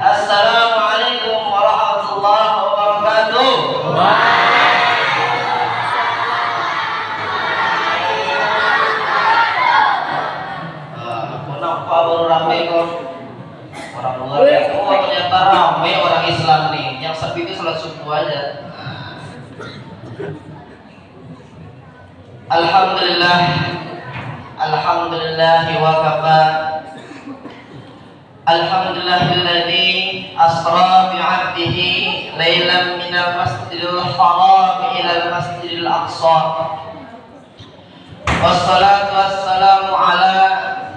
Assalamualaikum warahmatullahi wabarakatuh. Kenapa baru ramai kok? Orang luar ya, ternyata ramai orang Islam nih. Yang sepi itu salat subuh aja. Alhamdulillah, alhamdulillah wa kafa. Alhamdulillahilladzi asra bi'abdihi lailan minal masjidil haram ilal masjidil aqsa. Wassalatu wassalamu ala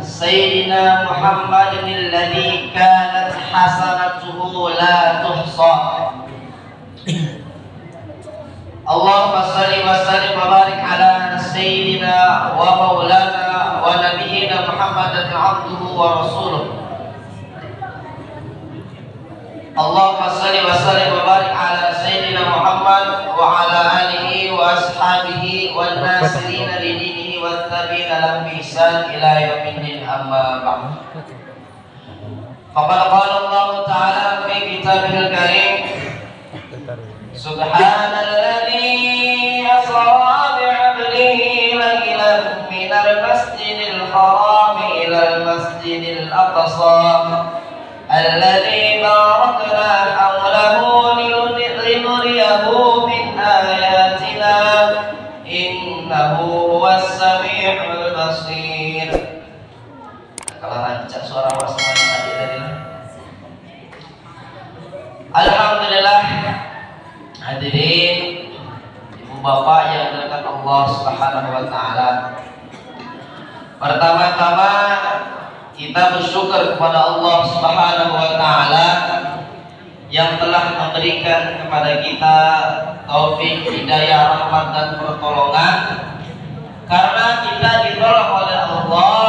sayyidina Muhammadin alladzi kanat hasanatuhu la tuhsa. Allahumma salli wa sallim wa barik ala sayyidina wa maulana wa nabiyyina Muhammadin abduhu wa rasuluh. Allahumma salli wa sallim wa barik ala sayyidina Muhammad wa ala alihi wa ashabihi wan nasirina li dinihi wat tabi'ina lahum bi ihsan ila yaumiddin, amma ba'd. Faqad qala Allah ta'ala fi kitabihil karim, subhanalladzi asra bi'abdihi lailan minal masjidil haram ilal masjidil aqsa alladzi barakna hawlahu linuriyahu min ayatina innahu huwas sami'ul basir. Kalau rancak suara wasmanya tadi tadi. Alhamdulillah, hadirin ibu bapak yang dimuliakan Allah Subhanahu wa taala. Pertama-tama kita bersyukur kepada Allah Subhanahu wa taala yang telah memberikan kepada kita taufik, hidayah, rahmat dan pertolongan, karena kita ditolong oleh Allah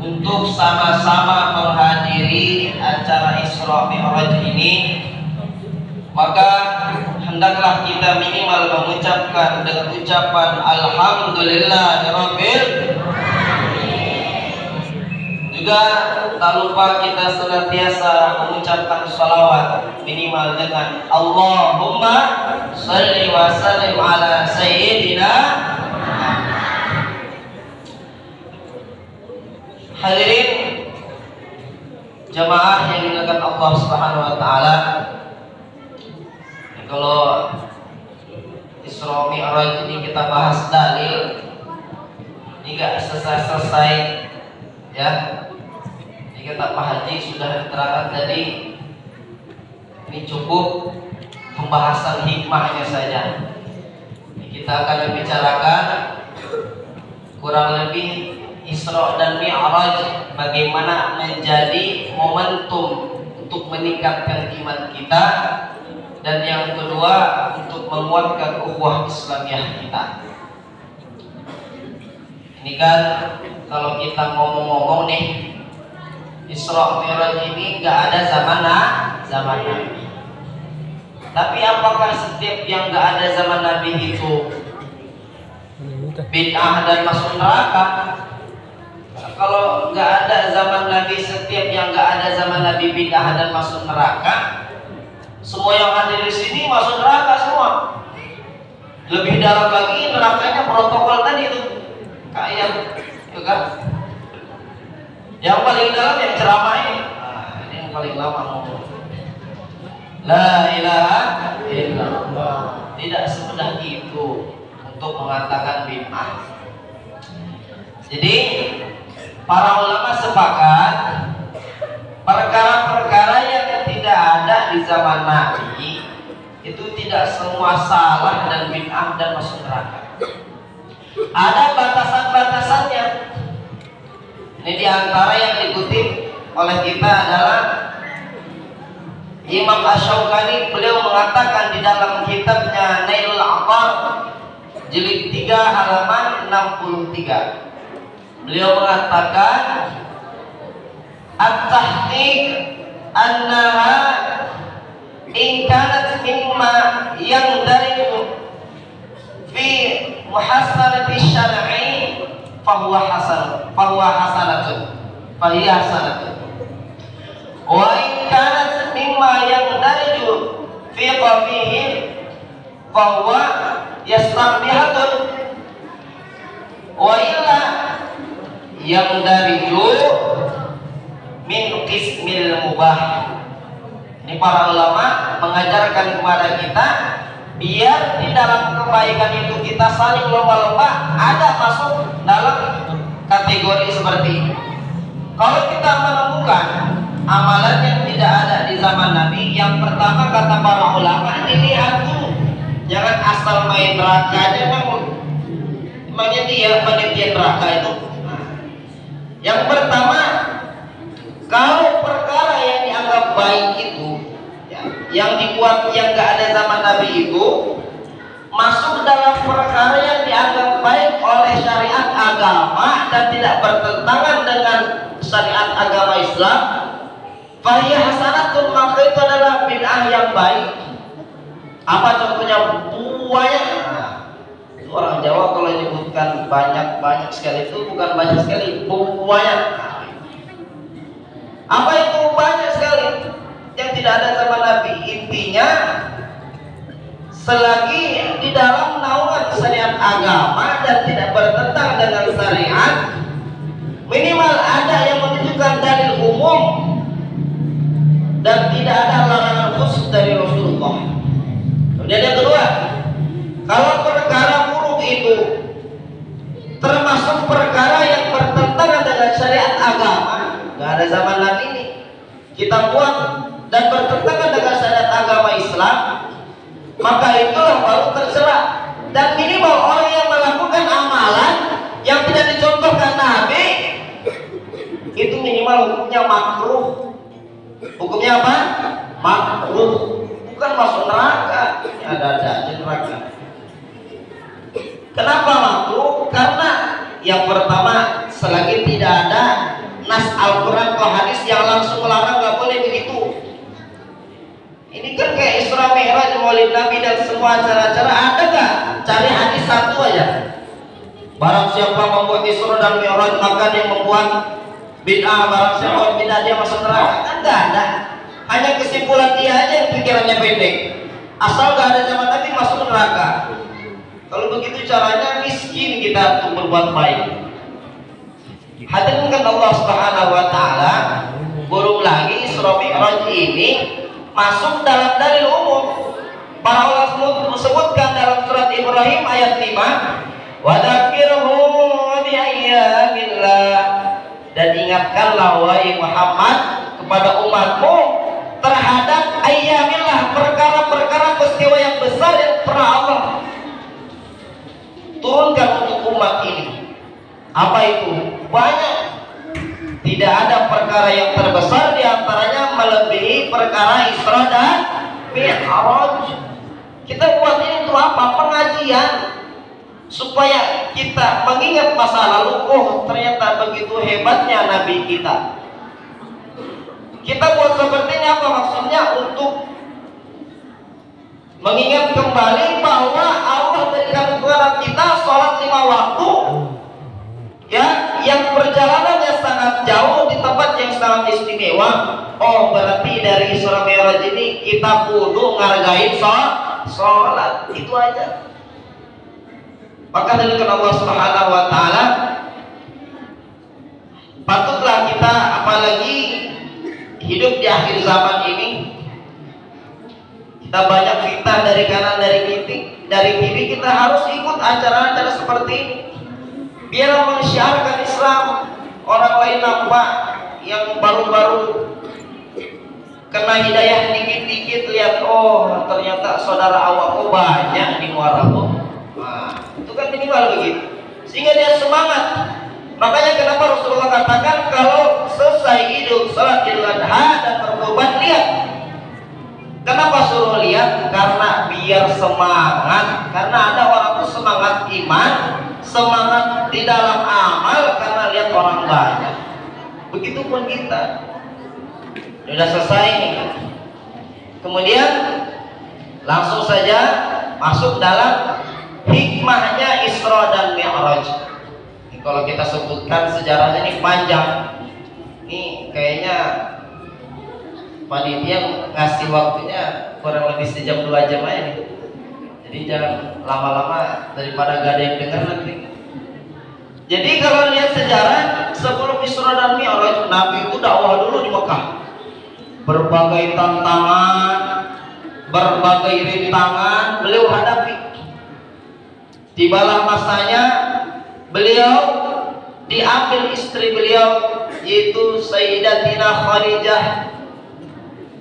untuk sama-sama menghadiri acara Isra Mi'raj ini. Maka hendaklah kita minimal mengucapkan dengan ucapan alhamdulillahirabbil. Juga tak lupa kita senantiasa mengucapkan salawat minimal dengan Allahumma salli wa sallim ala sayyidina. Hadirin jamaah yang dimuliakan Allah Subhanahu wa taala, kalau Isra Mi'raj ini kita bahas dalil, ini gak selesai-selesai ya. Ini kata Pak Haji sudah diterangkan tadi, ini cukup pembahasan hikmahnya saja. Ini kita akan membicarakan kurang lebih Isra dan Mi'raj, bagaimana menjadi momentum untuk meningkatkan iman kita, dan yang kedua untuk menguatkan ukhuwah Islamiyah kita. Ini kan kalau kita ngomong-ngomong nih, Isra Mi'raj ini nggak ada zaman Nabi. Tapi apakah setiap yang nggak ada zaman Nabi itu bid'ah dan masuk neraka? Kalau nggak ada zaman Nabi, setiap yang nggak ada zaman Nabi bid'ah dan masuk neraka, semua yang hadir di sini masuk neraka semua. Lebih dalam lagi nerakanya protokol tadi itu, kayak itu kan. Yang paling dalam yang ceramah ini, ini yang paling lama ngomong. La ilaha illallah. Tidak semudah itu untuk mengatakan bid'ah. Jadi para ulama sepakat perkara-perkara yang tidak ada di zaman Nabi itu tidak semua salah dan bid'ah dan masuk neraka. Ada batasan-batasannya. Ini diantara yang dikutip oleh kita adalah Imam Asy-Syaukani. Beliau mengatakan di dalam kitabnya Nailul Awtar jilid 3 halaman 63. Beliau mengatakan at-tahqiq annaha in kanat mimma yang dari fi muhassanati syar'i fahuwa hasanatun wa in kanat mimma yang dariju fi qafihi bahwa yastambihatun wa illa yang dariju min qismil mubah. Ini para ulama mengajarkan kepada kita biar di dalam kebaikan itu kita saling lomba-lomba ada masuk dalam kategori seperti ini. Kalau kita menemukan amalan yang tidak ada di zaman Nabi, yang pertama kata para ulama dilihat dulu, jangan asal main neraka aja. Emangnya dia panitia neraka itu? Yang pertama, kalau perkara yang dianggap baik itu ya, yang dibuat yang gak ada zaman Nabi itu masuk dalam perkara yang dianggap baik oleh syariat agama dan tidak bertentangan dengan syariat agama Islam, fahiyya hasanatun, maka itu adalah bid'ah yang baik. Apa contohnya? Buahnya. Itu orang Jawa kalau menyebutkan banyak sekali, itu bukan banyak sekali, buahnya. Apa itu banyak sekali yang tidak ada zaman Nabi? Intinya selagi di dalam naungan syariat agama dan tidak bertentangan dengan syariat, minimal ada yang menunjukkan dalil umum dan tidak ada larangan khusus dari Rasulullah. Kemudian yang kedua, kalau perkara buruk itu termasuk perkara yang bertentangan dengan syariat agama, nggak ada zaman Nabi ini, kita buat dan bertentangan dengan syariat agama Islam, maka itulah baru tercela. Dan minimal orang yang melakukan amalan yang tidak dicontohkan Nabi itu minimal hukumnya makruh. Hukumnya apa? Makruh, bukan masuk neraka. Ini ada aja neraka. Kenapa makruh? Karena yang pertama, selagi tidak ada nas Al-Quran atau hadis yang langsung melarang, nggak boleh begitu. Ini kan kayak Isra Mi'raj, Maulid Nabi dan semua acara-acara, ada nggak? Cari hadis satu aja. Barang siapa membuat Isra dan Mi'raj maka dia membuat bid'ah. Barang siapa bid'ah dia masuk neraka. Kan nggak ada. Hanya kesimpulan dia aja yang pikirannya pendek. Asal nggak ada zaman Nabi masuk neraka. Kalau begitu caranya miskin kita untuk berbuat baik. Hadirin Allah Subhanahu wa taala, burung lagi Isra Mi'raj ini masuk dalam dalil umum. Para ulama sebutkan dalam surat Ibrahim ayat 5, wa dzakirhum bi ayyamillah, dan ingatkanlah wahai Muhammad kepada umatmu terhadap ayyamillah, perkara-perkara peristiwa yang besar yang pernah Allah turunkan untuk umat ini. Apa itu? Banyak. Tidak ada perkara yang terbesar diantaranya melebihi perkara Isra dan Mi'raj. Kita buat ini untuk apa? Pengajian, supaya kita mengingat masa lalu. Oh, ternyata begitu hebatnya Nabi kita. Kita buat seperti ini apa maksudnya? Untuk mengingat kembali bahwa Allah berikan kepada kita sholat 5 waktu, ya, yang perjalanannya sangat jauh di tempat yang sangat istimewa. Oh, berarti dari Isra Mi'raj ini kita kudu ngargain sholat. Itu aja. Maka dari Allah Subhanahu wa taala, patutlah kita, apalagi hidup di akhir zaman ini, kita banyak fitnah dari kanan dari kiri, kita harus ikut acara-acara seperti ini biar mensyiarkan Islam. Orang lain nampak yang baru-baru kena hidayah dikit-dikit, lihat, oh ternyata saudara awakku banyak di Muara. Nah, itu kan minimal begitu, sehingga dia semangat. Makanya kenapa Rasulullah katakan kalau selesai hidup salat Idul Adha dan bertobat, lihat. Kenapa suruh lihat? Karena biar semangat. Karena ada orang tuh semangat iman, semangat di dalam amal karena lihat orang banyak. Begitupun kita. Sudah selesai nih. Kemudian langsung saja masuk dalam hikmahnya Isra dan Mi'raj. Kalau kita sebutkan sejarahnya ini panjang. Ini kayaknya panitia ngasih waktunya kurang lebih sejam 2 jam aja nih. Jadi jangan lama-lama daripada gak ada yang dengar nanti. Jadi kalau lihat sejarah sebelum Isra dan Mi'raj, Nabi itu dakwah dulu di Mekah. Berbagai tantangan, berbagai rintangan beliau hadapi. Tibalah masanya beliau diambil istri beliau yaitu Sayyidatina Khadijah.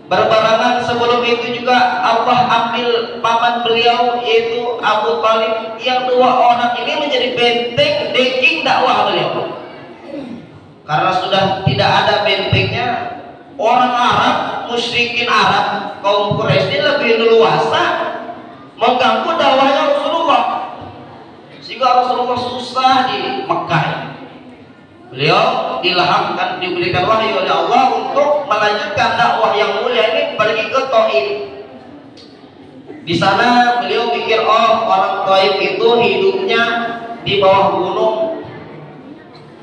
Berbarengan sebelum itu juga Allah ambil paman beliau yaitu Abu Thalib, yang 2 orang ini menjadi benteng daging dakwah beliau. Karena sudah tidak ada bentengnya, orang Arab, musyrikin Arab, kaum Quraisy ini lebih leluasa mengganggu dakwahnya Rasulullah, sehingga Rasulullah susah di Mekah. Beliau ilhamkan, diberikan wahyu oleh Allah untuk melanjutkan dakwah yang mulia ini pergi ke Thaif. Di sana beliau pikir, oh orang Thaif itu hidupnya di bawah gunung.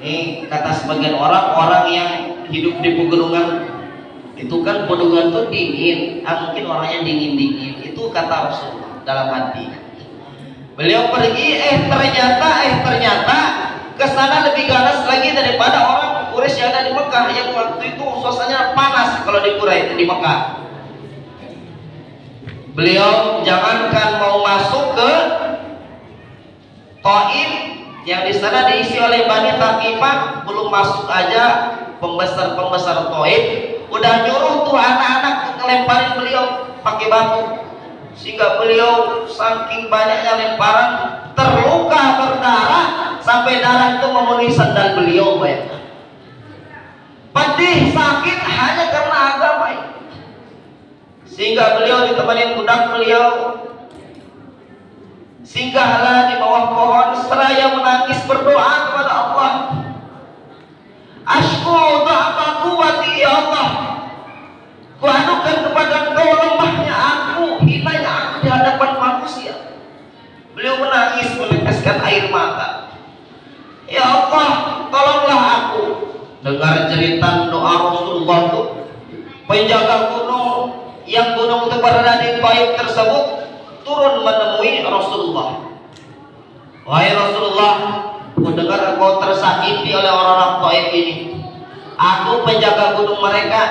Ini kata sebagian orang yang hidup di pegunungan itu kan pegunungan itu dingin, mungkin orangnya dingin. Itu kata Rasulullah dalam hati. Beliau pergi, ternyata ke sana lebih ganas lagi daripada orang Quraisy yang ada di Mekah, yang waktu itu suasananya panas kalau di Quraisy di Mekah. Beliau jangankan mau masuk ke Thaif yang di sana diisi oleh Bani Thaqifah, belum masuk aja pembesar Thaif udah nyuruh tuh anak-anak ngelemparin beliau pakai batu, sehingga beliau saking banyaknya lemparan terluka berdarah sampai darah itu memenuhi sandal beliau. Bayangkan, pedih sakit hanya karena agama ini. Sehingga beliau ditemani budak beliau, singgahlah di bawah pohon seraya menangis berdoa kepada Allah. Ashku dha'fa quwwati ya Allah, kuadukan kepada Engkau lemahnya aku, hinanya aku di hadapan manusia. Beliau menangis meneteskan air mata. Ya Allah, tolonglah aku. Dengar cerita doa Rasulullah itu, penjaga gunung yang gunung itu berada di Thaif tersebut turun menemui Rasulullah. Wahai Rasulullah, mendengar engkau tersakiti oleh orang-orang Thaif ini. Aku penjaga gunung mereka.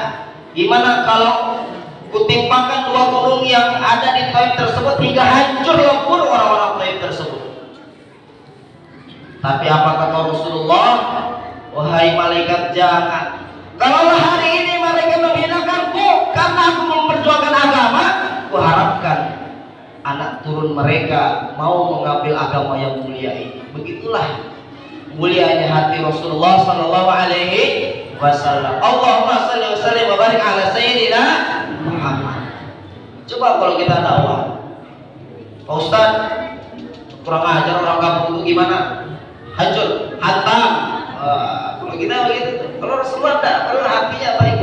Gimana kalau kutimpakan 2 gunung yang ada di Thaif tersebut hingga hancur lebur orang-orang Thaif tersebut? Tapi apa kata Rasulullah? Wahai malaikat, jangan. Kalau hari ini mereka menghinakanku karena aku memperjuangkan agama, kuharapkan anak turun mereka mau mengambil agama yang mulia ini. Begitulah mulianya hati Rasulullah sallallahu alaihi wasallam. Allahumma shalli wa sallim wa barik ala sayyidina Muhammad. Coba kalau kita dakwah, Pak Ustaz, kurang ajar orang kampung itu gimana? Hancur, hantam. Kalau kita begitu, kalau Rasulullah tidak, kalau hatinya baik.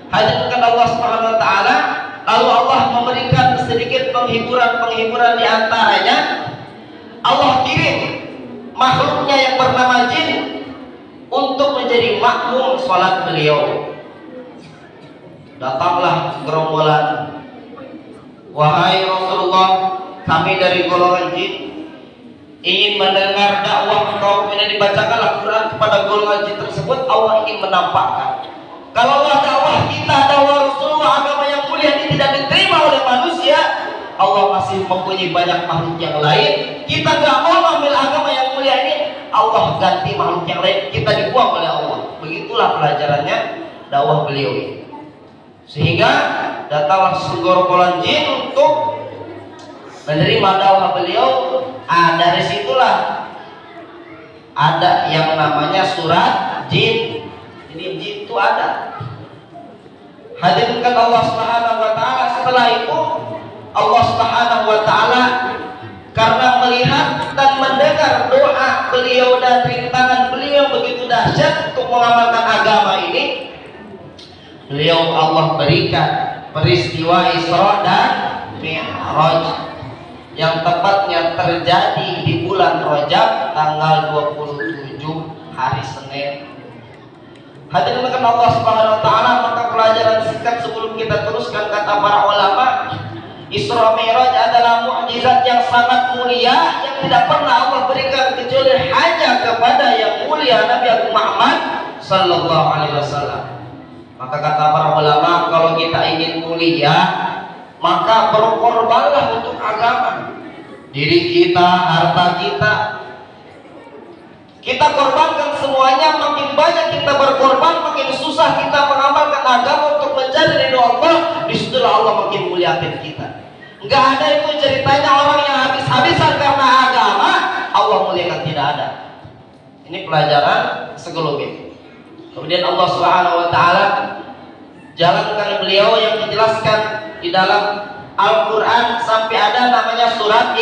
Hanya kepada Allah Subhanahu Wa Taala, lalu Allah memberikan sedikit penghiburan di antaranya. Allah kirim makhluknya yang bernama jin untuk menjadi makmum sholat beliau. Datanglah gerombolan, wahai Rasulullah, kami dari golongan jin ingin mendengar dakwah engkau. Ini dibacakan Al-Quran kepada golongan jin tersebut. Allah ingin menampakkan, kalau dakwah kita, dakwah Rasulullah, agama yang mulia ini tidak diterima oleh manusia, Allah masih mempunyai banyak makhluk yang lain. Kita gak mau ambil agama yang mulia ini, Allah ganti makhluk yang lain, kita dibuang oleh Allah. Begitulah pelajarannya dakwah beliau ini. Sehingga datanglah segorombolan jin untuk menerima dakwah beliau. Dari situlah ada yang namanya surat jin. Ini jin itu ada. Hadirkan Allah Subhanahu Wa Taala. Setelah itu Allah Subhanahu Wa Taala karena melihat dan mendengar doa beliau dan rintangan beliau begitu dahsyat untuk mengamalkan agama ini, beliau Allah berikan peristiwa Isra dan Mi'raj yang tepatnya terjadi di bulan Rajab tanggal 27 hari Senin. Hadirin Allah Subhanahu wa taala, maka pelajaran singkat sebelum kita teruskan kata para ulama, Isra Mi'raj adalah mukjizat yang sangat mulia yang tidak pernah Allah berikan kecuali hanya kepada yang mulia Nabi Agung Muhammad sallallahu alaihi wasallam. Maka kata para ulama, kalau kita ingin mulia, maka berkorbanlah untuk agama. Diri kita, harta kita, kita korbankan semuanya. Makin banyak kita berkorban, makin susah kita mengamalkan agama untuk mencari ridho Allah. Disitulah Allah makin muliakan kita. Enggak ada itu ceritanya orang yang habis-habisan karena agama Allah muliakan, tidak ada. Ini pelajaran segelumit. Kemudian Allah Subhanahu wa taala jalankan beliau yang menjelaskan di dalam Al-Qur'an sampai ada namanya surat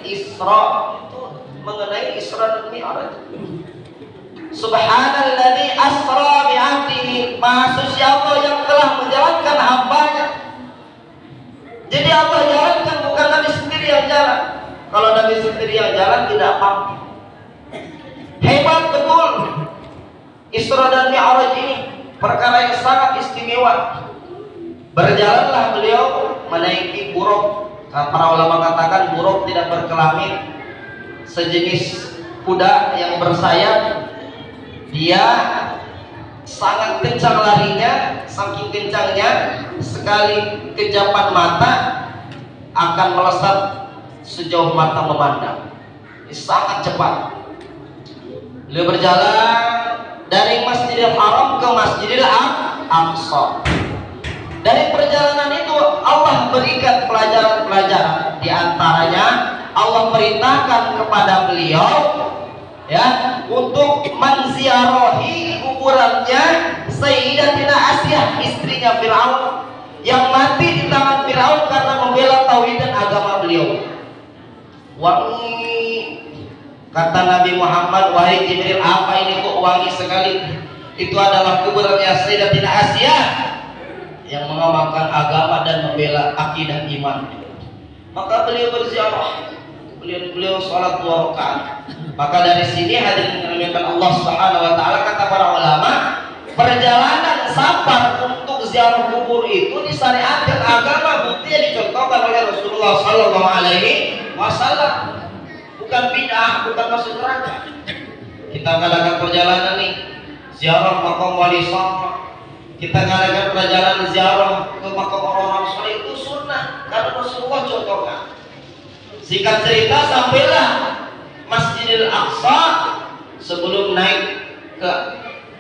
Isra, itu mengenai Isra dan Mi'raj. Subhanalladzi asra bi'abdihi, Maha Suci Allah yang telah menjalankan hambanya. Jadi Allah jalankan, bukan Nabi sendiri yang jalan. Kalau Nabi sendiri yang jalan tidak mampu. Hebat betul Isra dan Mi'raj ini, perkara yang sangat istimewa. Berjalanlah beliau menaiki buruk. Para ulama katakan buruk tidak berkelamin, sejenis kuda yang bersayap. Dia sangat kencang larinya, saking kencangnya sekali kejapan mata akan melesat sejauh mata memandang. Sangat cepat. Beliau berjalan dari Masjidil Haram ke Masjidil Aqsa. Dari perjalanan itu Allah berikan pelajaran-pelajaran. Di antaranya Allah perintahkan kepada beliau ya untuk menziarahi kuburannya Sayyidatina Asyah, istrinya Fir'aun yang mati di tangan Fir'aun karena membela tauhid dan agama beliau. Wangi, kata Nabi Muhammad, wahai Jibril, apa ini kok wangi sekali? Itu adalah kuburannya Sayyidatina Asyah yang mengamalkan agama dan membela akidah iman. Maka beliau berziarah, beliau sholat 2 rakaat. Maka dari sini hadirin dirahmati Allah Subhanahu wa taala, kata para ulama, perjalanan safar untuk ziarah kubur itu disyariatkan agama, bukti yang dicontohkan oleh Rasulullah sallallahu alaihi wasallam. Bukan bid'ah, bukan masuk neraka. Kita ngadakan perjalanan nih ziarah makam wali songo, kita ngadakan perjalanan ziarah ke makam orang-orang soleh, itu sunnah karena Rasulullah contohkan. Singkat cerita, sampailah Masjidil Aqsa. Sebelum naik ke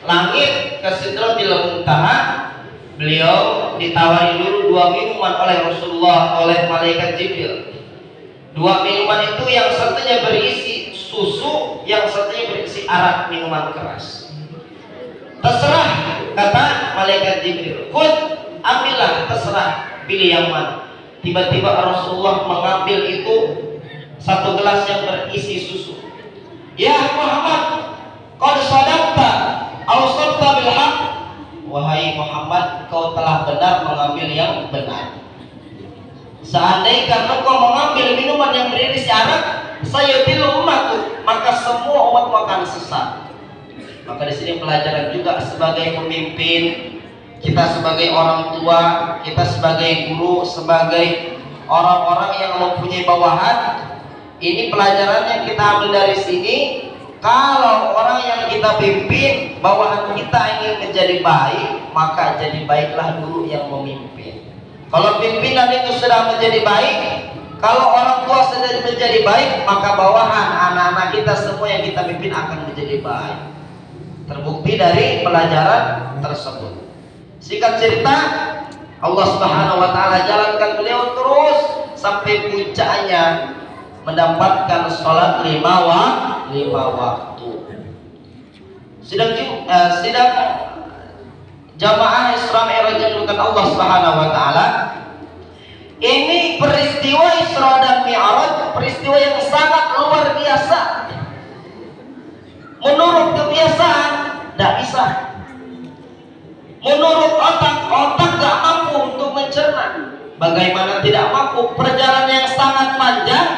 langit, ke Sidratil Muntaha, beliau ditawari dulu 2 minuman oleh Rasulullah, oleh malaikat Jibril. 2 minuman itu yang satunya berisi susu, yang satunya berisi arak, minuman keras. Terserah, kata malaikat Jibril, "Khud, ambillah, terserah, pilih yang mana." Tiba-tiba Rasulullah mengambil itu 1 gelas yang berisi susu. "Ya Muhammad, qad sadaqta aw sadaqta bil haqq." Wahai Muhammad, kau telah benar mengambil yang benar. Seandainya engkau mengambil minuman yang berisi arak, sayutil umatku, maka semua umatmu akan sesat. Maka di sini pelajaran juga sebagai pemimpin, kita sebagai orang tua, kita sebagai guru, sebagai orang-orang yang mempunyai bawahan. Ini pelajaran yang kita ambil dari sini. Kalau orang yang kita pimpin, bawahan kita ingin menjadi baik, maka jadi baiklah dulu yang memimpin. Kalau pimpinan itu sudah menjadi baik, kalau orang tua sudah menjadi baik, maka bawahan anak-anak kita semua yang kita pimpin akan menjadi baik. Terbukti dari pelajaran tersebut. Singkat cerita, Allah Subhanahu wa taala jalankan beliau terus sampai puncaknya mendapatkan sholat 5 waktu. Sidang jamaah Isra Mi'raj yang dilakukan Allah Subhanahu wa taala. Ini peristiwa Isra dan Mi'raj, peristiwa yang sangat luar biasa. Menurut kebiasaan tidak bisa. Menurut otak gak mampu untuk mencerna. Bagaimana tidak mampu? Perjalanan yang sangat panjang,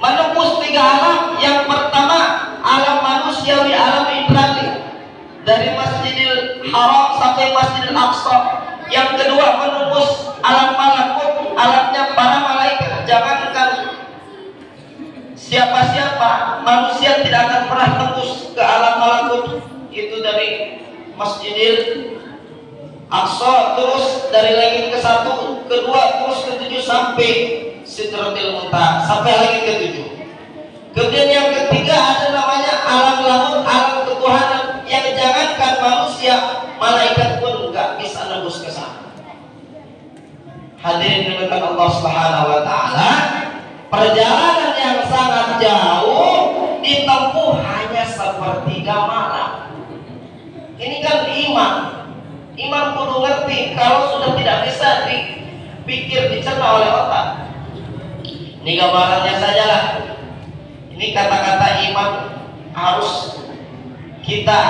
menembus 3 alam. Yang pertama, alam manusiawi, alam idraki. Dari Masjidil Haram sampai Masjidil Aqsa. Yang kedua, menembus alam malakut, alamnya para malaikat. Jangankan siapa-siapa, manusia tidak akan pernah tembus ke alam malakut. Itu dari Masjidil Aqsa, terus dari langit ke-1, ke-2, terus ke-7 sampai Sidratil Muntaha, sampai langit ke-7. Kemudian yang ketiga ada namanya alam lahut, alam ketuhanan, yang jangankan manusia, malaikat pun nggak bisa nembus ke sana. Hadirin dimuliakan Allah Subhanahu wa taala, perjalanan yang sangat jauh ditempuh hanya sepertiga malam. Ini kan iman. Iman kudu ngerti, kalau sudah tidak bisa dipikir, dicerna oleh otak. Ini gambarannya saja lah. Ini kata-kata iman harus kita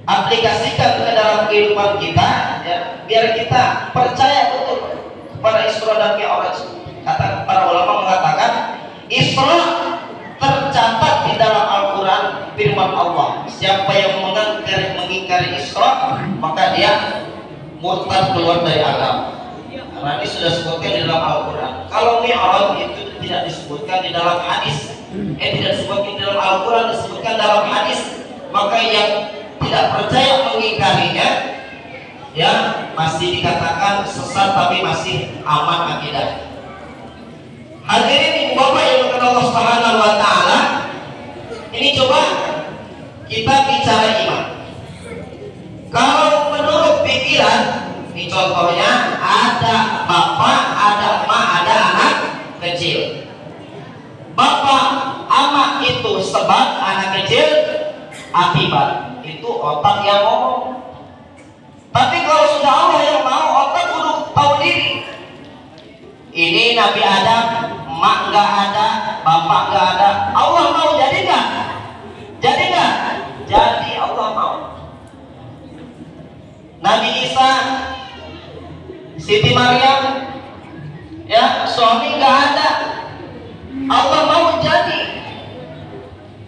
aplikasikan ke dalam kehidupan kita, ya, biar kita percaya betul kepada Isra dan Mi'raj. Kata para ulama mengatakan Isra tercatat di dalam Al-Quran firman Allah, siapa yang mengingkari Isra maka dia murtad, keluar dari agama. Karena ini sudah disebutkan di dalam Al-Quran. Kalau Mi'raj itu tidak disebutkan di dalam hadis, tidak disebutkan di dalam Al-Quran, disebutkan dalam hadis, maka yang tidak percaya mengingkarinya, ya, masih dikatakan sesat tapi masih aman akidah. Hadirin Bapak yang berkenan Allah Subhanahu wa taala, ini coba kita bicara iman. Kalau menurut pikiran, ini contohnya ada bapak, ada emak, ada anak kecil. Bapak, amak itu sebab, anak kecil akibat. Itu otak yang ngomong. Tapi kalau sudah Allah yang mau, otak kudu tahu diri. Ini Nabi Adam, emak nggak ada, bapak nggak ada, Allah mau jadi nggak? Jadi nggak? Jadi Allah mau. Nabi Isa, Siti Maryam, ya, suami nggak ada, Allah mau jadi.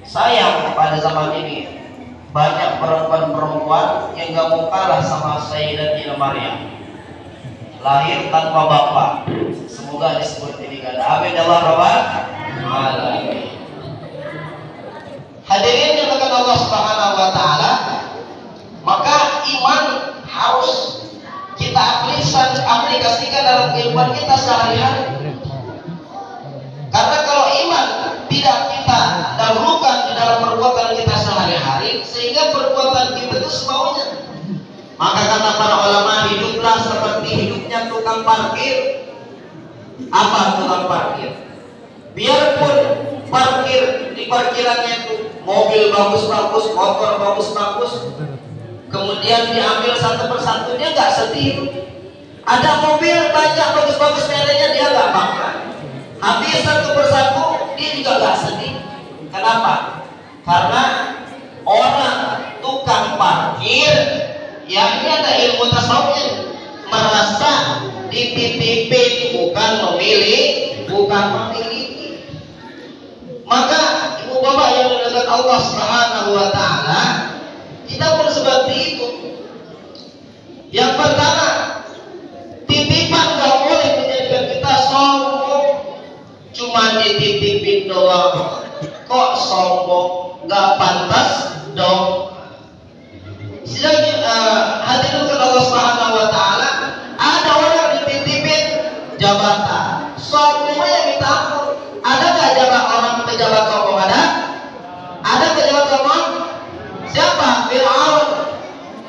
Sayang pada zaman ini banyak perempuan-perempuan yang gak mau kalah sama Sayyidatina Maryam, lahir tanpa bapak. Semoga disebut ini ganda. Amin ya rabbal alamin. Hadirin yang dimuliakan Allah Subhanahu wa taala, maka iman harus kita aplikasikan dalam kehidupan kita sehari-hari. Karena kalau iman tidak kita dahulukan di dalam perbuatan kita sehari-hari, sehingga perbuatan kita itu semaunya. Maka kata para ulama, hiduplah seperti hidupnya tukang parkir. Apa tukang parkir? Biarpun parkir di parkirannya itu mobil bagus-bagus, motor bagus-bagus, kemudian diambil satu persatu, dia nggak sedih. Ada mobil banyak bagus-bagus mereknya, dia nggak bangga. Habis satu persatu, dia juga nggak sedih. Kenapa? Karena orang tukang parkir, ya, ini ada ilmu tasawufnya, merasa dititipin, bukan memilih, bukan memiliki. Maka ibu bapak yang dimuliakan Allah Subhanahu wa taala, kita pun seperti itu. Yang pertama, titipan gak boleh menjadikan kita sombong. Cuma dititipin doang, kok sombong, gak pantas dong. Sedangkan hadirin Allah Subhanahu wa taala, ada orang dititipin jabatan, sombongnya minta ampun. Ada nggak orang pejabat sombong? Ada pejabat sombong? Siapa? Fir'aun.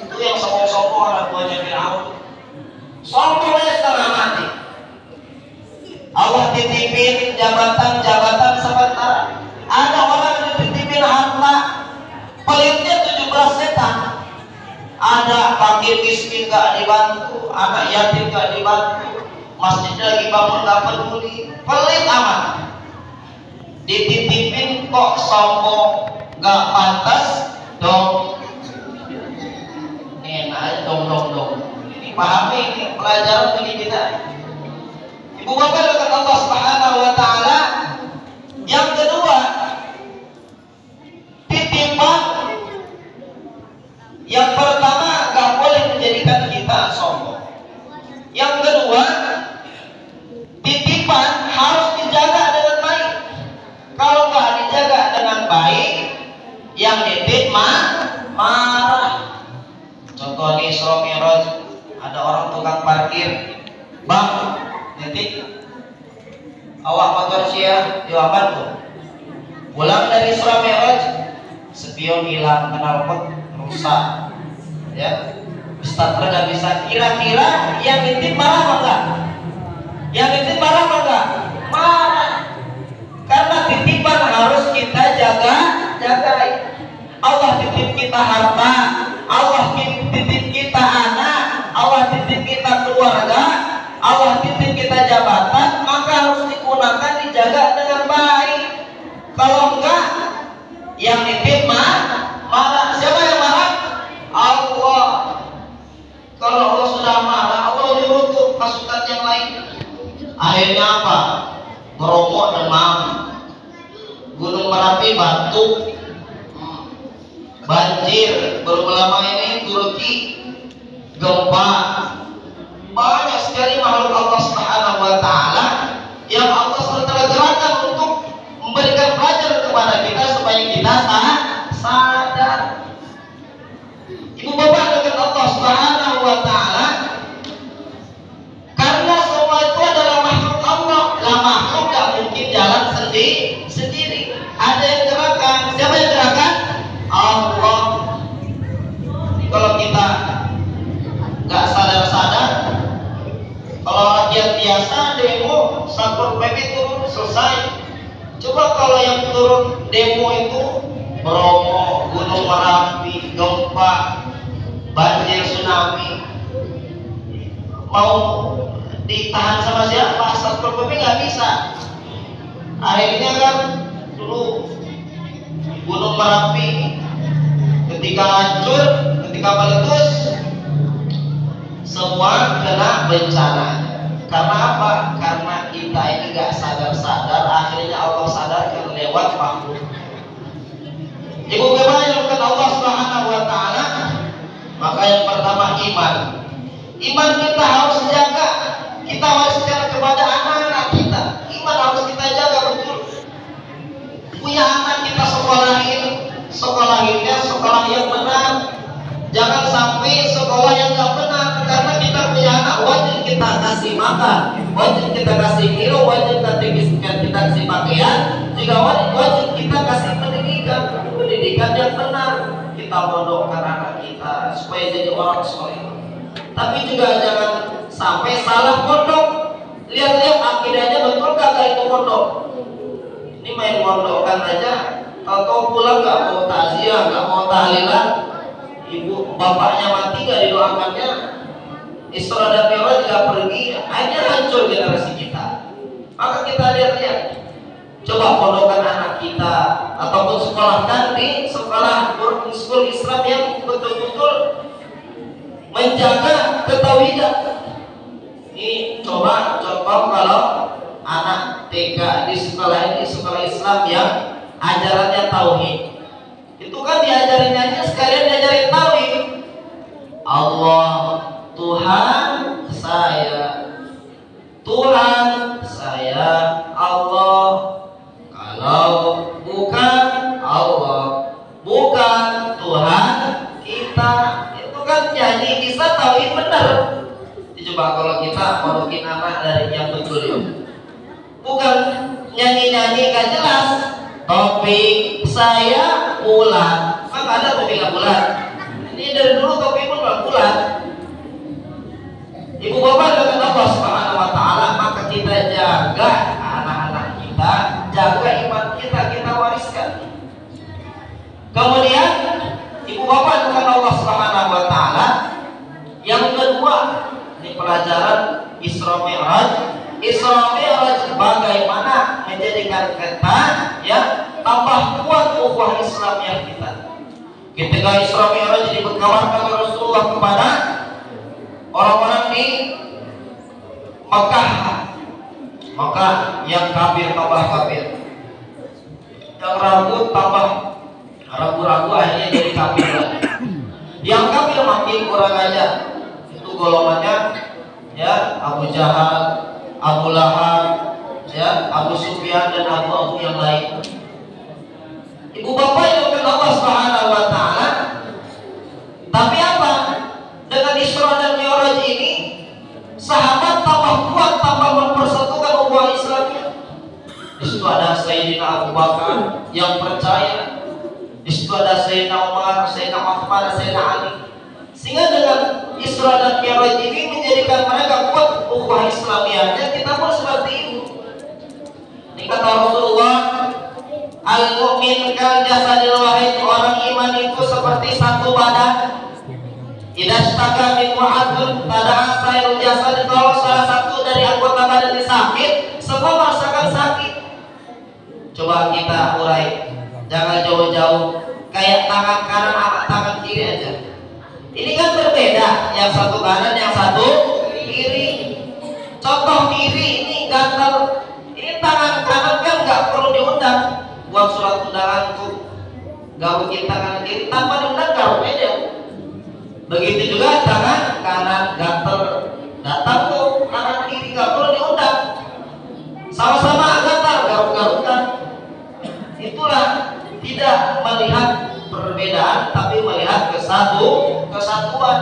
Itu yang sombong-sombong, orang tuanya Fir'aun. Sombongnya setengah mati. Allah titipin jabatan sebentar. Ada orang yang dititipin harta, pelitnya 17 setan. Ada fakir miskin gak dibantu, anak yatim gak dibantu, masjid lagi bangun gak peduli, pelit amat. Dititipin kok sombong, gak pantas dong. Enak aja dong. Ini pahami, ini pelajaran bagi kita. Ibu bapak dekat Allah Subhanahu wa taala. Yang kedua, titipan parkir, bang, nanti awak motor sia jawaban tuh. Pulang dari Isra Mi'raj, spion hilang, knalpot rusak, ya. Ustaz nggak bisa. Kira-kira yang nitip marah apa enggak? Yang nitip marah apa enggak? Marah. Karena titipan harus kita jagai. Allah titip kita harta, Allah titip kita anak, Allah titip kita keluarga, Allah titip kita jabatan, maka harus digunakan, dijaga dengan baik. Kalau enggak, yang nitip marah. Siapa yang marah? Allah. Kalau Allah sudah marah, Allah diutuk pasukan yang lain. Akhirnya apa? Meromok demam, Gunung Merapi batuk, banjir. Baru lama ini Turki gempa. Banyak sekali makhluk Allah Subhanahu wa Ta'ala yang Allah SWT gerakan untuk memberikan pelajaran kepada kita supaya kita sadar. Ibu bapak dengan Allah Subhanahu wa Ta'ala, karena semua itu adalah makhluk Allah. Lah makhluk gak mungkin jalan sendiri. Ada yang gerakan. Siapa yang gerakan? Allah. Kalau kita gak sadar-sadar, kalau rakyat biasa demo Satpol PP turun selesai. Coba kalau yang turun demo itu Bromo, Gunung Merapi, gempa, banjir, tsunami, mau ditahan sama siapa? Satpol PP nggak bisa. Akhirnya kan dulu Gunung Merapi ketika hancur, ketika meletus, semua kena bencana. Karena apa? Karena kita ini nggak sadar-sadar, akhirnya Allah sadarkan lewat makhluk. Ibu bapak yang bukan Allah Subhanahu wa Ta'ala, maka yang pertama iman. Iman kita harus jaga. Kita harus jaga kepada anak-anak kita. Iman harus kita jaga betul. Punya anak kita sekolahinnya sekolah yang benar. Jangan sampai sekolah yang nggak benar. Karena kita punya anak, wajib kita kasih makan, wajib kita kasih minum, wajib kita kasih pakaian, juga wajib kita kasih pendidikan yang benar. Kita bodohkan anak kita supaya jadi orang soleh. Tapi juga jangan sampai salah pondok. Lihat-lihat akidahnya betul kagak itu pondok. Ini main pondokan aja, kalau pulang nggak mau takziah, nggak mau tahlilan, ibu bapaknya mati nggak didoakannya, Isra dan Mi'raj nggak pergi, hanya hancur generasi kita. Maka kita lihat-lihat, coba pondokan anak kita ataupun sekolahkan di sekolah boarding school Islam yang betul-betul menjaga ketauhidan. Ini coba contoh kalau anak TK di sekolah ini, sekolah Islam yang ajarannya tauhid, itu kan diajarinnya aja sekalian diajarin tauhid. Allah Tuhan saya, Tuhan saya Allah. Kalau bukan Allah, bukan Tuhan kita. Itu kan nyanyi bisa tauhid benar. Coba kalau kita masukin anak dari yang betul ya, bukan nyanyi-nyanyi gak jelas. Topik saya bulan, maka ada topik bulan. Ini dari dulu topik pun bulan. Ibu bapak dengan Allah Subhanahu wa Ta'ala, maka kita jaga anak-anak kita, jaga iman kita, kita wariskan. Kemudian ibu bapak dengan Allah Subhanahu wa Ta'ala, yang kedua, ini pelajaran Isra Mi'raj. Isra Mi'raj bagaimana menjadikan kita ya tambah kuat ukhuwah Islamiyah kita. Ketika Isra Mi'raj dikabarkan oleh Rasulullah kepada orang-orang di Mekah yang kafir tambah kafir, yang ragu tambah ragu-ragu, akhirnya jadi kafir lagi. Yang kafir makin kurang aja, itu golongannya ya Abu Jahal, Abu Lahab, ya Abu Sufyan dan Abu yang lain. Ibu bapak yang bukan Allah Subhanahu wa Ta'ala, tapi apa? Dengan Isra dan Mi'raj ini yang percaya. Di situ ada Sayyidina Umar, Sayyidina Uthman, Sayyidina Ali. Sehingga dengan Isra dan Mi'raj ini menjadikan mereka kuat ukhuwah Islamiyahnya. Kita pun seperti itu. Ini kata Rasulullah, al-mu'min kal jasadil wahid, orang iman itu seperti satu badan. Idza staka min wa'adun tada'a sairul jasad, kalau salah satu dari anggota badan ini sakit, semua merasakan sakit. Coba kita urai, jangan jauh-jauh, kayak tangan kanan sama tangan kiri aja. Ini kan berbeda, yang satu kanan, yang satu kiri. Contoh kiri ini gatal, ini tangan kanan kan nggak perlu diundang, buat surat undangan tuh, nggak mungkin tangan kiri tanpa diundang nggak beda. Begitu juga tangan kanan gatal, datang tuh tangan kiri nggak perlu diundang, sama-sama gatal, garuk-garukan. Itulah tidak melihat perbedaan tapi melihat kesatuan.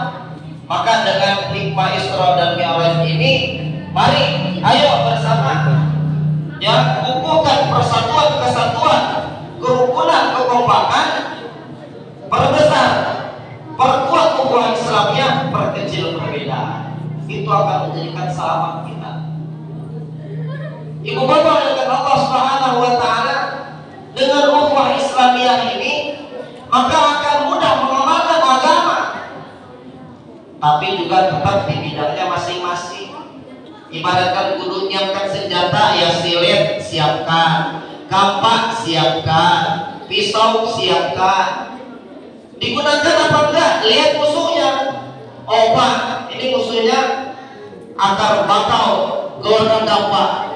Maka dengan hikmah Isra dan Mi'raj ini, mari ayo bersama ya kukuhkan persatuan, kesatuan, kerukunan, kekompakan, perbesar, perkuat ukhuwah Islamnya, perkecil perbedaan. Itu akan menjadikan selamat kita. Ibu bapak dengan Allah Subhanahu wa taala, dengan ukhuwah Islamiyah ini maka akan mudah mengamalkan agama, tapi juga tetap di bidangnya masing-masing. Ibaratkan kudu nyiapkan senjata, ya silet siapkan, kampak siapkan, pisau siapkan. Digunakan apa enggak? Lihat musuhnya. Oh Pak, ini musuhnya akar bakau, golongan dampak.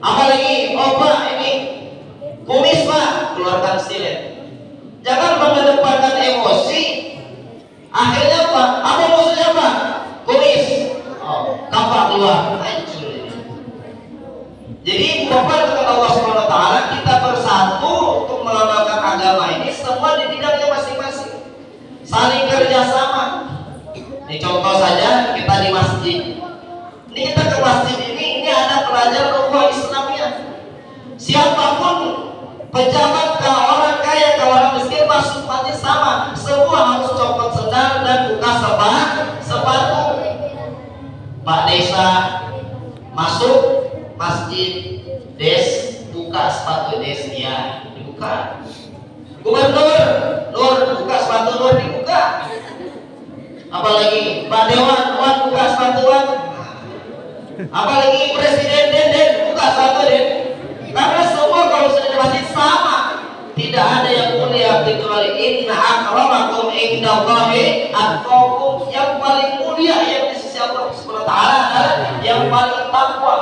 Apalagi, oh Pak, ini kumis Pak, keluarkan silet. Jangan mengedepankan emosi. Akhirnya apa musuhnya Pak? Kumis. Oh, kampak keluar. Hancur. Jadi Bapak dengan Allah Subhanahu wa taala, kita bersatu untuk melambangkan agama ini semua di bidangnya masing-masing. Saling kerjasama. Ini contoh saja, kita di masjid. Ini kita ke masjid ini ada pelajar ukhuwah Islamiyah. Siapapun, pejabat ke orang kaya ke orang miskin, masukannya sama. Semua harus copot sendal dan buka sepatu. Pak Desa masuk masjid, des buka sepatu des, ya dibuka. Gubernur, Nur buka sepatu, Nur dibuka. Apalagi Pak Dewan, Wan buka sepatu, Wan. Apalagi Presiden, Den buka sepatu, Den. Karena semua kalau sudah di masjid sama, tidak ada yang mulia kecuali inna akramakum indallahi atqakum. Yang paling mulia yang di sisi Allah Subhanahu wa taala adalah yang paling takwa.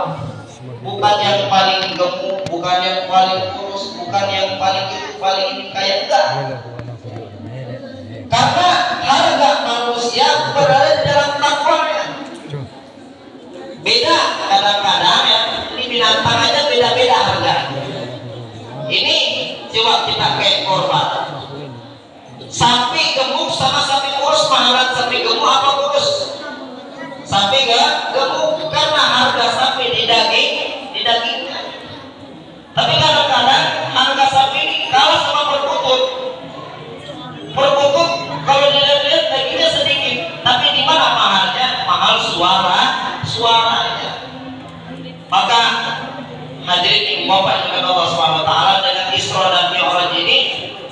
Bukan yang paling gemuk, bukan yang paling kurus, bukan yang paling itu, paling ini, kayak enggak. Karena harga manusia berada di dalam takwanya. Beda kadang-kadang ya, ini binatang aja beda-beda harga. Ini coba kita kayak korban. Sapi gemuk sama sapi kurus, mahalan sapi gemuk apa kurus? Sapi gemuk, karena harga sapi di dagingnya. Tapi kadang-kadang harga sapi ini kalah sama perkutut. Perkutut kalau dilihat dagingnya sedikit, tapi di mana mahalnya? Mahal suaranya. Maka hadirin ibu bapak dengan Allah Subhanahu wa taala, dengan Isra dan Mi'raj ini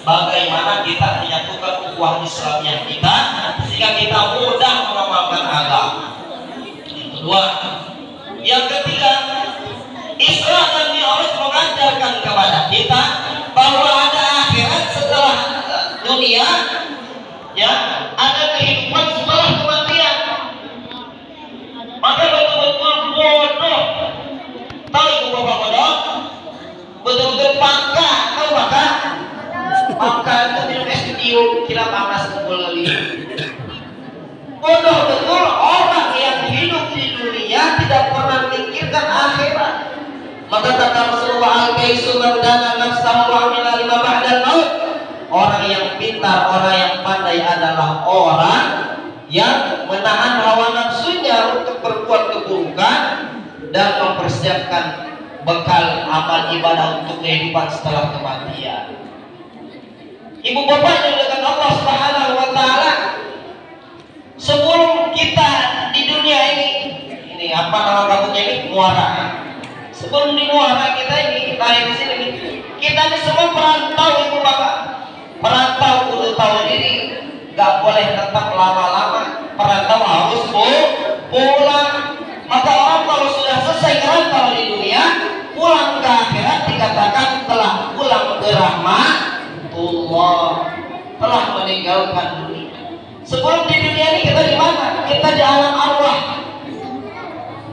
bagaimana kita menyatukan ukhuwah Islamiyah kita sehingga kita mudah mengamalkan agama. Kedua, yang ketiga, Isra dan Mi'raj mengajarkan kepada kita bahwa ada akhirat setelah dunia, ya, ada kehidupan setelah kematian. Maka betul-betul bodoh, tahu ibu bapak bodoh, betul-betul pangka, tahu pangka itu minum es tiup, kira panas kumpul lagi. Bodoh betul orang yang hidup di dunia tidak pernah memikirkan akhirat. Maka kata Rasulullah, al-kaisu man dana nafsahu wa amila lima ba'dal maut. Orang yang pintar, orang yang pandai adalah orang yang menahan hawa nafsunya untuk berbuat keburukan dan mempersiapkan bekal amal ibadah untuk kehidupan setelah kematian. Ibu bapak yang dimuliakan Allah Subhanahu wa taala, sebelum kita di dunia ini apa nama kampungnya ini, muara. Sebelum di muara kita ini lahir di sini, kita ini semua perantau ibu bapak. Perantau kudu tahu diri, gak boleh tetap lama-lama. Perantau harus pulang. Maka orang kalau sudah selesai merantau di dunia, pulang ke akhirat dikatakan telah pulang ke rahmatullah, telah meninggalkan dunia. Sebelum di dunia ini kita di mana? Kita di alam arwah.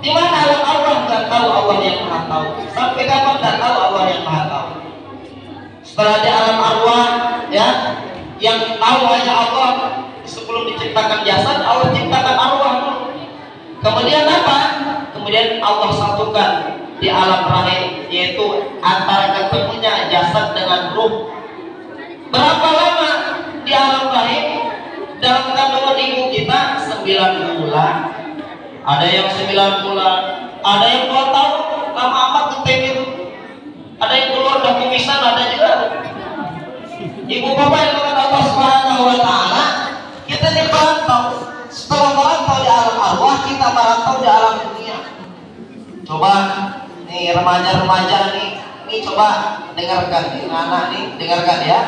Di mana alam arwah? Gak tahu, Allah yang maha tahu. Sampai kapan gak tahu, Allah yang maha tahu. Setelah di alam arwah, ya, yang tahu hanya Allah. Sebelum diciptakan jasad, Allah ciptakan arwah dulu. Kemudian apa? Kemudian Allah satukan di alam rahim, yaitu antara ketemunya jasad dengan ruh. Berapa lama di alam rahim? Dalam kandungan ibu kita 9 bulan. Ada yang 9 bulan, ada yang 2 tahun. Lama amat ketem itu. Ada yang keluar dari kumisan, ada juga. Ibu bapak yang mengatakan Allah Subhanahu wa taala, kita diperantau. Setelah merantau di alam arwah, kita merantau di alam dunia. Coba nih remaja-remaja nih coba dengarkan nih, anak nih dengarkan ya.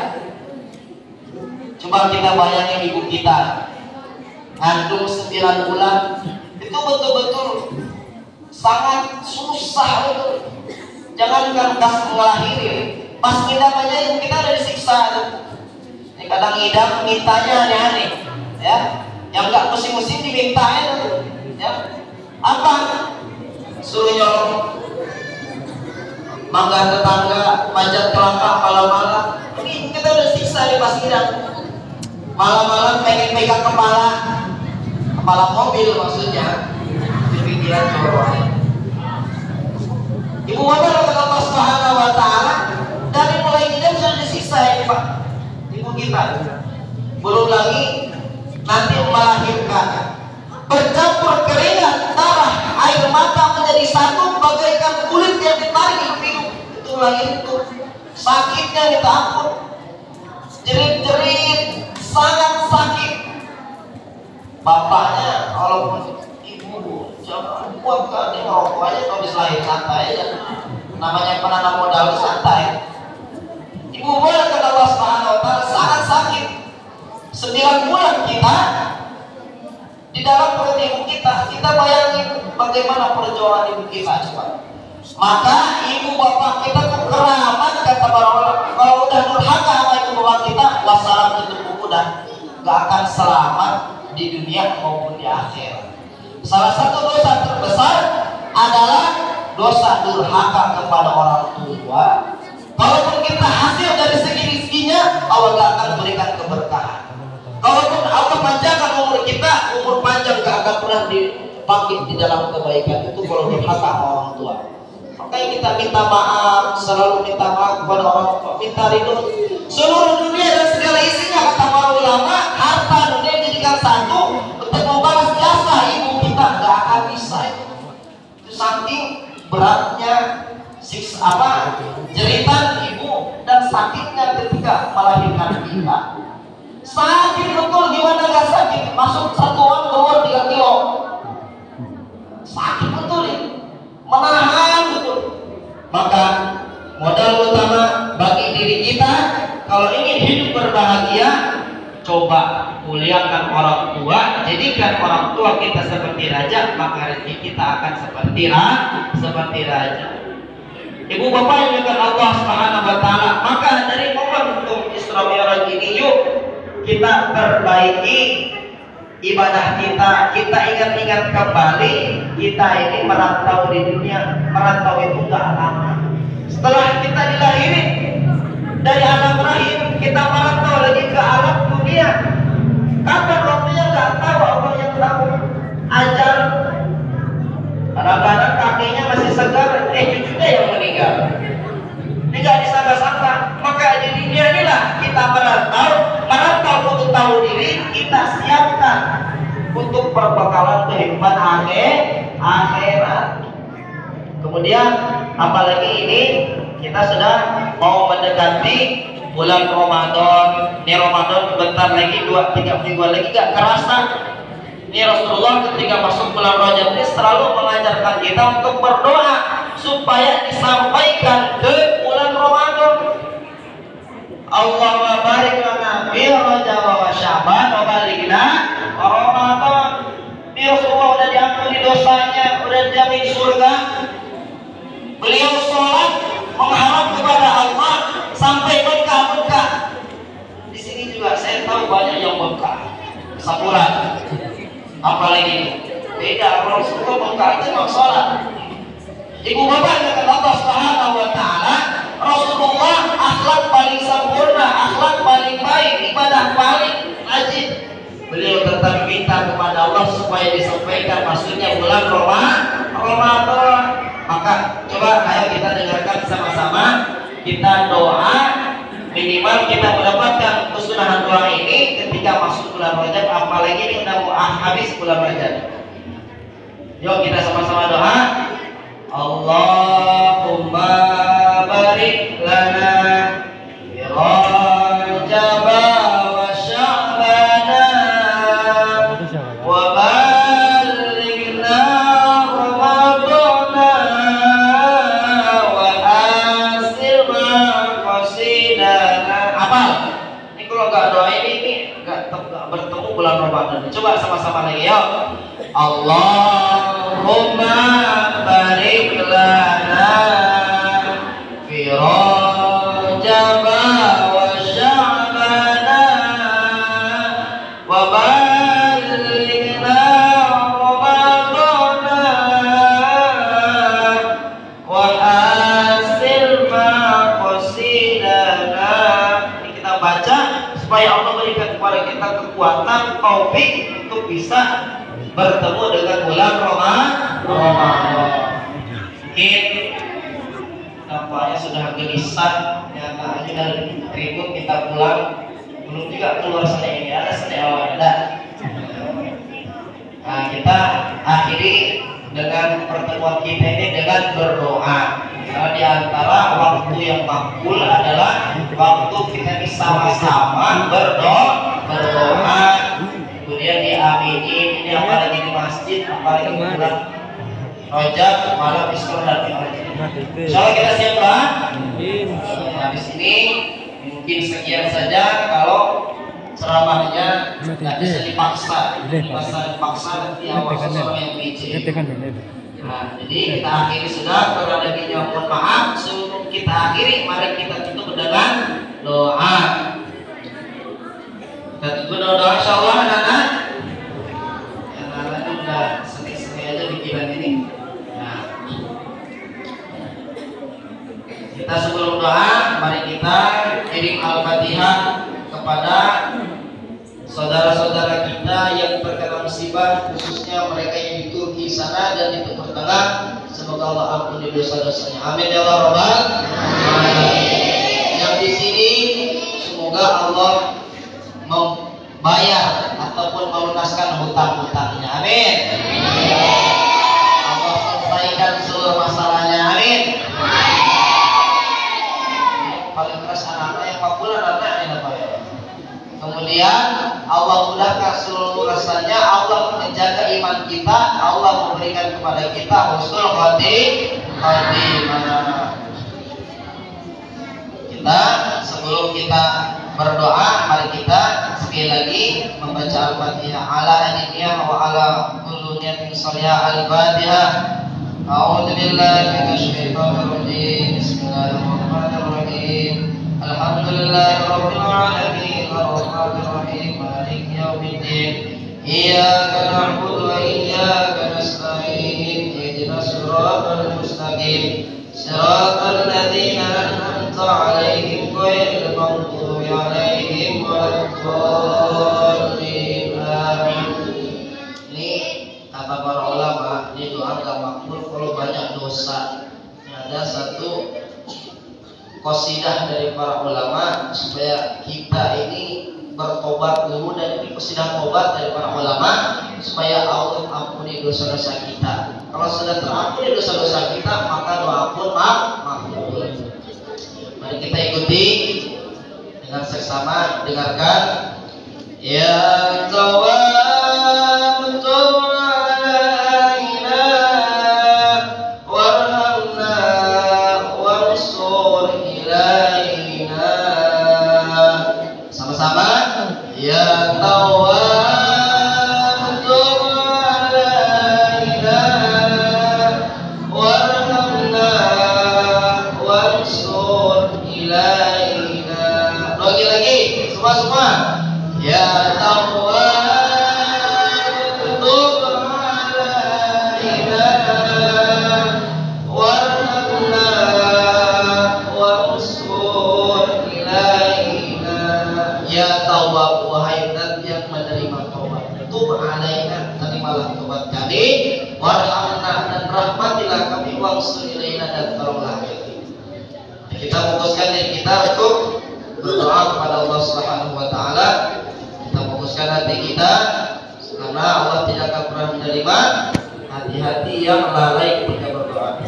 Coba kita bayangin ibu kita ngandung 9 bulan, itu betul-betul sangat susah betul. Jangankan pas ngelahirin, pas ngidam aja ibu kita udah disiksa tuh. Ini kadang ngidam mintanya aneh-aneh, ya. Yang nggak musim-musim dimintain tuh, ya. Apa? Suruh nyolong mangga tetangga, panjat kelapa malam-malam. Ini kita udah siksa di pas ngidam. Malam-malam pengen pegang kepala mobil maksudnya, pikiran cowok. Ibu bapak kata Allah Subhanahu wa taala, dari mulai ngidam sudah disiksa ya Pak ibu kita. Belum lagi nanti melahirkan, bercampur keringat, darah, air mata menjadi satu bagaikan kulit yang ditarik hidup. Itu lahir itu sakitnya minta ampun, jerit-jerit, sangat sakit. Bapaknya walaupun ibu jangan buat kan, dia ngerokok aja kalau bisa lahir santai aja. Namanya penanam modal santai. Ibu boleh kata Allah Subhanahu wa taala sangat sakit. 9 bulan kita di dalam perut ibu kita bayangin bagaimana perjuangan ibu kita coba. Maka ibu bapak kita tuh keramat kata para ulama. Kalau udah durhaka sama ibu bapak kita, wassalam tutup buku dan gak akan selamat di dunia maupun di akhirat. Salah satu dosa terbesar adalah dosa durhaka kepada orang tua. Kalaupun kita hasil dari segi rezekinya, Allah gak akan berikan keberkahan. Kalaupun Allah panjangkan umur kita, umur panjang gak akan pernah dipakai di dalam kebaikan itu kalau durhaka sama orang tua. Makanya kita minta maaf, selalu minta maaf kepada orang tua, minta ridho. Seluruh dunia dan segala isinya kata para ulama, harta dunia dijadikan satu untuk membalas jasa ibu kita, gak akan bisa itu. Saking beratnya jeritan ibu dan sakitnya ketika melahirkan kita. Sakit betul, gimana gak sakit? Masuk satuan keluar 3 kilo. Sakit betul ya, menahan betul. Maka modal utama bagi diri kita kalau ingin hidup berbahagia, coba muliakan orang tua, jadikan orang tua kita seperti raja, maka rezeki kita akan seperti raja. Ibu bapak yang dimuliakan Allah Subhanahu wa taala, maka dari momentum Isra Mi'raj ini yuk kita perbaiki ibadah kita ingat-ingat kembali kita ini merantau di dunia. Merantau itu gak lama. Setelah kita dilahirin dari alam rahim, kita merantau lagi ke alam dunia. Kapan waktunya gak tahu, Allah yang tahu. Ajal kadang-kadang kakeknya masih segar, cucunya yang meninggal. Ini gak disangka-sangka. Maka di dunia inilah kita merantau untuk tahu diri, kita siapkan untuk perbekalan kehidupan akhirat. Kemudian apalagi ini kita sudah mau mendekati bulan Ramadan. Ini Ramadan bentar lagi 2-3 minggu lagi gak kerasa. Ini Rasulullah ketika masuk bulan Rajab ini selalu mengajarkan kita untuk berdoa supaya disampaikan ke bulan Ramadan. Allahumma barik lana fi Rajab wa Sya'ban wa balighna Ramadan. Ini Rasulullah udah diampuni dosanya, udah dijamin surga. Beliau sholat mengharap kepada Allah sampai berkah-berkah. Di sini juga saya tahu banyak yang berkah, sapuran. Apalagi beda Rasulullah berkah itu memang sholat. Ibu bapak kata Allah Subhanahu wa Ta'ala, Rasulullah akhlak paling sempurna, akhlak paling baik, ibadah paling rajin. Beliau tetap minta kepada Allah supaya disampaikan maksudnya bulan Ramadan. Maka coba ayo kita dengarkan sama-sama, kita doa minimal kita mendapatkan kesunahan doa ini ketika masuk bulan Rajab, apalagi ini udah mau habis bulan Rajab. Yuk kita sama-sama doa. Allahumma barik lana fi Rajab wa Sya'ban wa balighna Ramadan wa asirna qasidana. Apa? Ini kalau nggak doa ini nggak bertemu bulan Ramadan. Coba sama-sama lagi yuk. Allahumma barik lana fi Rajab wa Sya'ban wa balighna Ramadan wa hasilna qasidana. Ini kita baca supaya Allah berikan kepada kita kekuatan taufik untuk bisa bertemu dengan bulan Ramadan. Mungkin nampaknya sudah gelisah ya, aja dari ribut kita pulang, belum juga keluar Senin ini, ada Senin awal ada. Nah, kita akhiri dengan pertemuan kita ini dengan berdoa. Karena di antara waktu yang makbul adalah waktu kita bersama-sama berdoa. Kemudian diaminin, ini apalagi di masjid, apalagi di bulan Rajab, malam Isra dan Mi'raj. Insyaallah kita siap doa. Habis ini mungkin sekian saja. Kalau ceramahnya nggak bisa dipaksa, nanti awal seseorang yang biji. Nah, jadi kita akhiri sudah. Kurang lebihnya mohon maaf. Sebelum kita akhiri, mari kita tutup dengan doa. Kita tutup doa insyaallah anak-anak. Anak-anak udah sering-sering aja pikiran ini. Nah, kita sebelum doa, mari kita kirim Al-Fatihah kepada saudara-saudara kita yang terkena musibah, khususnya mereka yang di Turki sana dan di Timur Tengah. Semoga Allah ampuni dosa-dosanya. Amin ya Allah Rabbal Alamin. Yang di sini semoga Allah membayar ataupun melunaskan hutang-hutangnya. Amin. Allah selesaikan seluruh masalahnya. Amin. Paling keras anak-anak yang 4 bulan anaknya Pak. Kemudian Allah mudahkan seluruh urusannya, Allah menjaga iman kita, Allah memberikan kepada kita husnul khotimah. Kita sebelum kita berdoa, mari kita sekali lagi membaca Al-Fatihah ala aniyah wa ala kullu niyatin shalihah. Al-Fatihah. A'udzu billahi minasyaitonir rajim. Bismillahirrahmanirrahim. Alhamdulillahirabbil alamin arrahmanir rahim maliki yaumiddin. Iyyaka na'budu wa iyyaka nasta'in. Ihdinas siratal mustaqim. Siratal ladzina an'amta 'alaihim ghairil maghdubi 'alaihim waladdallin. Amin. Ini kata para ulama, ini doa gak makbul kalau banyak dosa. Ada satu qasidah dari para ulama supaya kita ini bertobat dulu, dan ini qasidah tobat dari para ulama supaya Allah ampuni dosa-dosa kita. Kalau sudah terampuni dosa-dosa kita, maka doa pun makbul. Mari kita ikuti dengan seksama, dengarkan. Ya Tawwab tub alaina warhamna wansur ilaina. Sama-sama. Ya Tawwab tub alaina warhamna wansur ilaina. Lagi semua. Ya Tawwab tub alaina warhamna wansur ilaina. Ya Tawwab, wahai zat yang menerima taubat, tub alaina, terimalah taubat kami, warhamna, dan rahmatilah kami, wansur ilaina, dan tolonglah kami. Kita fokuskan diri kita untuk berdoa kepada Allah Subhanahu wa taala. Kita fokuskan hati kita, karena Allah tidak akan pernah menerima hati-hati yang lalai ketika berdoa.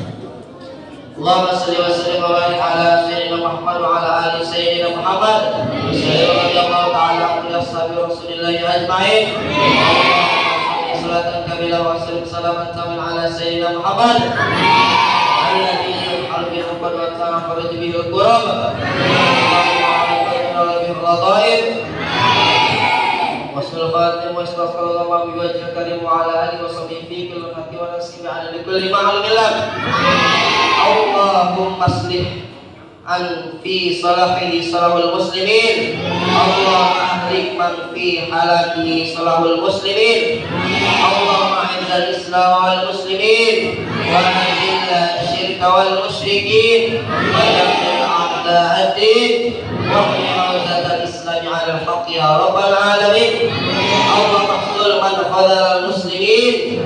Allahumma shalli wa sallim wa barik ala sayyidina Muhammad wa ala ali sayyidina Muhammad. Sallallahu ta'ala ala ashabi Rasulillah ajma'in. Allahumma salatan kamila wa salaman tamin ala sayyidina Muhammad alladhi yahal bi hubban wa ta'afarij bihi al-qurab. Wassul khatim wa sallallahu bi wajhil karim wa ala alihi wa sahbihi fi kulli hati wa nasibi ala kulli ma'lumilah. Allahumma aslih an fi salahihi salahul muslimin. Allahumma ahlik man fi halakihi salahul muslimin. Allahumma izzal islam wal muslimin wa adilla syirka wal musyrikin wa dammir a'da'ad-din wa hifazat al-islam 'ala al-haqq ya rabbal alamin. Allahumma khudhul man khadhal al-muslimin.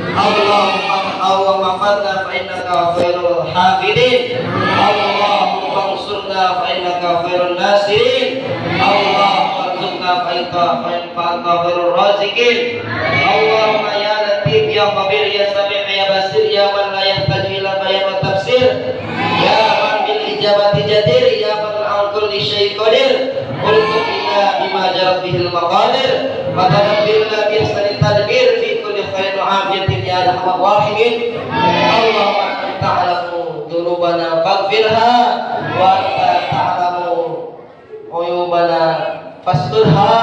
Allahumma fadna fa innaka khairul hafidin. Allahumma ansurna fa innaka khairun nasirin. Allahumma arzuqna fa innaka khairur raziqin. Allahumma ya latif ya khabir ya sami' ya basir ya man la yahtaju ila bayan wa tafsir, ya man bil ijabati jadir, ya man an kulli syai' qadir. Qultu inna bima jarat bihil maqadir wa tadabbirna bi ahsani tadbir fi kulli khairin wa afiyatin ya arhamar rahimin. Allahumma anta ta'lamu dzunubana faghfirha wa anta ta'lamu uyubana fasturha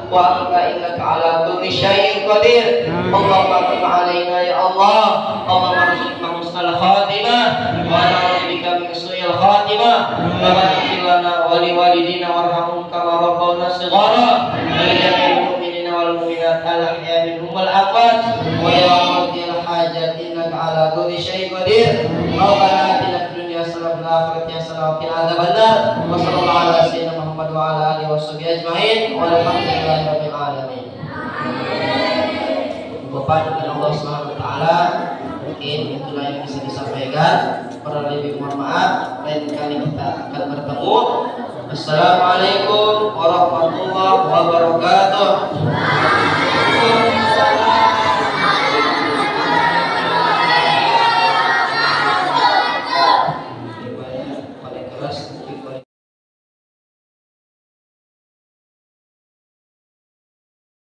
wa anta innaka ala kulli syai'in qadir. Allahumma tub alaina ya Allah. Allahumma arzuqna husnal khatimah wa na'udzu bika min su'il khatimah. Rabbana ighfir lana wa li walidina warhamhum kama rabbawna shighara. Wa li jami'il mu'minina wal mu'minat al-ahya'i minhum wal amwat. Wa ya qadiyal hajat innaka ala kulli syai'in qadir. Rabbana atina fid dunya hasanah wa fil akhirati hasanah wa qina adzabannar. Wa sallallahu ala sayyidina Muhammad wa ala alihi washabihi ajma'in. Walhamdulillahi rabbil alamin. Bapak dan Allah Subhanahu wa taala, mungkin itulah yang bisa disampaikan. Para lebih mohon maaf, lain kali kita akan bertemu. Assalamualaikum warahmatullahi wabarakatuh.